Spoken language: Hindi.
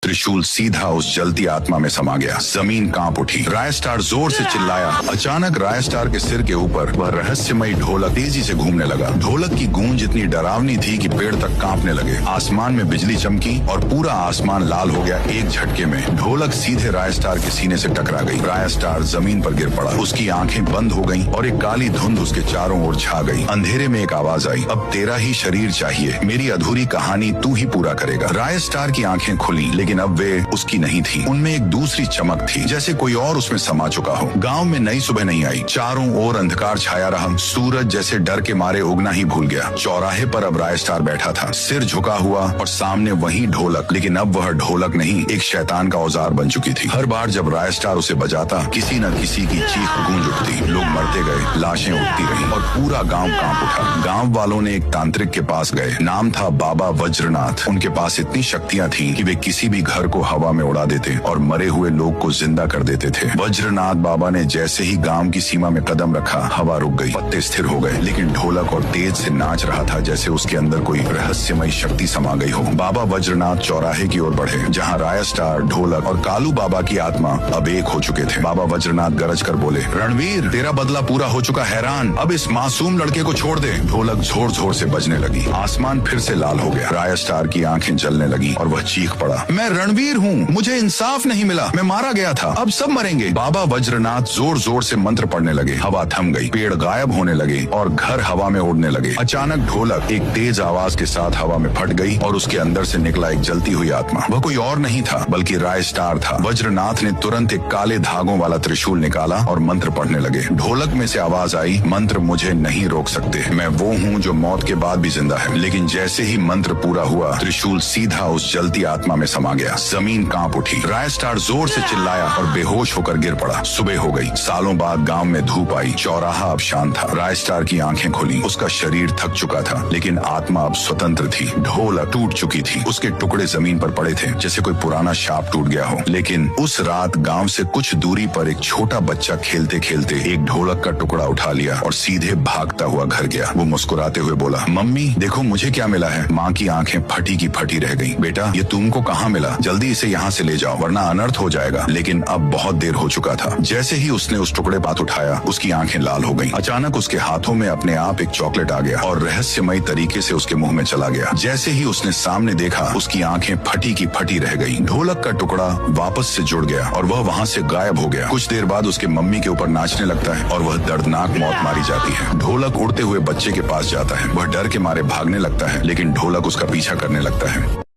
त्रिशूल सीधा उस जलती आत्मा में समा गया। जमीन कांप उठी। रायस्टार जोर से चिल्लाया। अचानक रायस्टार के सिर के ऊपर वह रहस्यमयी ढोलक तेजी से घूमने लगा। ढोलक की गूंज इतनी डरावनी थी कि पेड़ तक कांपने लगे। आसमान में बिजली चमकी और पूरा आसमान लाल हो गया एक झटके में। ढोलक सीधे रायस्टार के सीने से टकरा गई। रायस्टार जमीन पर गिर पड़ा। उसकी आंखें बंद हो गईं और एक काली धुंध उसके चारों ओर छा गई। अंधेरे में एक आवाज आई, अब तेरा ही शरीर चाहिए, मेरी अधूरी कहानी तू ही पूरा करेगा। रायस्टार की आंखें खुली, लेकिन अब वे उसकी नहीं थी। उनमें एक दूसरी चमक थी, जैसे कोई और उसमें समा चुका हो। गांव में नई सुबह नहीं आई। चारों ओर अंधकार छाया रहा। सूरज जैसे डर के मारे उगना ही भूल गया। चौराहे पर अब रायस्टार बैठा था, सिर झुका हुआ, और सामने वही ढोलक, लेकिन अब वह ढोलक नहीं, एक शैतान का औजार बन चुकी थी। हर बार जब रायस्टार उसे बजाता, किसी न किसी की चीख गूंज उठती। लोग मरते गए, लाशें उठती रहीं और पूरा गांव कांप उठा। गांव वालों ने एक तांत्रिक के पास गए। नाम था बाबा वज्रनाथ। उनके पास इतनी शक्तियां थीं कि वे किसी भी घर को हवा में उड़ा देते और मरे हुए लोग को जिंदा कर देते थे। वज्रनाथ बाबा ने जैसे ही गांव की सीमा में कदम रखा, हवा रुक गई, पत्ते स्थिर हो गए, लेकिन ढोलक और तेज से नाच रहा था, जैसे उसके अंदर कोई रहस्यमयी शक्ति समा गई हो। बाबा वज्रनाथ चौराहे की ओर बढ़े, जहाँ रायस्टार, ढोलक और कालू बाबा की आत्मा अब एक हो चुके थे। बाबा वज्रनाथ गरज कर बोले, रणवीर, तेरा बदला पूरा हो चुका, हैरान, अब इस मासूम लड़के को छोड़ दे। ढोलक जोर जोर से बजने लगी। आसमान फिर से लाल हो गया। रायस्टार की आंखें जलने लगी और वह चीख पड़ा, मैं रणवीर हूँ, मुझे इंसाफ नहीं मिला, मैं मारा गया था, अब सब मरेंगे। बाबा वज्रनाथ जोर जोर से मंत्र पढ़ने लगे। हवा थम गई, पेड़ गायब होने लगे और घर हवा में उड़ने लगे। अचानक ढोलक एक तेज आवाज के साथ हवा में फट गई और उसके अंदर से निकला एक जलती हुई आत्मा। वह कोई और नहीं था, बल्कि रायस्टार था। वज्रनाथ ने तुरंत एक काले धागों वाला त्रिशूल निकाला और मंत्र पढ़ने लगे। ढोलक में से आवाज आई, मंत्र मुझे नहीं रोक सकते, मैं वो हूँ जो मौत के बाद भी जिंदा है। लेकिन जैसे ही मंत्र पूरा हुआ, त्रिशूल सीधा उस जलती आत्मा में समा गया। जमीन कांप उठी। रायस्टार जोर से चिल्लाया और बेहोश होकर गिर पड़ा। सुबह हो गई। सालों बाद गांव में धूप आई। चौराहा अब शांत था। रायस्टार की आंखें खुली। उसका शरीर थक चुका था, लेकिन आत्मा अब स्वतंत्र थी। ढोलक टूट चुकी थी। उसके टुकड़े जमीन पर पड़े थे, जैसे कोई पुराना शाप टूट गया हो। लेकिन उस रात गांव से कुछ दूरी पर एक छोटा बच्चा खेलते खेलते एक ढोलक का टुकड़ा उठा लिया और सीधे भागता हुआ घर गया। वो मुस्कुराते हुए बोला, मम्मी देखो मुझे क्या मिला है। माँ की आंखें फटी की फटी रह गईं। बेटा, ये तुमको कहाँ मिला? जल्दी इसे यहाँ से ले जाओ, वरना अनर्थ हो जाएगा। लेकिन अब बहुत देर हो चुका था। जैसे ही उसने उस टुकड़े पात उठाया, उसकी आंखें लाल हो गईं। अचानक उसके हाथों में अपने आप एक चॉकलेट आ गया और रहस्यमयी तरीके से उसके मुंह में चला गया। जैसे ही उसने सामने देखा, उसकी आंखें फटी की फटी रह गईं। ढोलक का टुकड़ा वापस से जुड़ गया और वह वहाँ से गायब हो गया। कुछ देर बाद उसके मम्मी के ऊपर नाचने लगता है और वह दर्दनाक मौत मारी जाती है। ढोलक उड़ते हुए बच्चे के पास जाता है। वह डर के मारे भागने लगता है, लेकिन ढोलक उसका पीछा करने लगता है।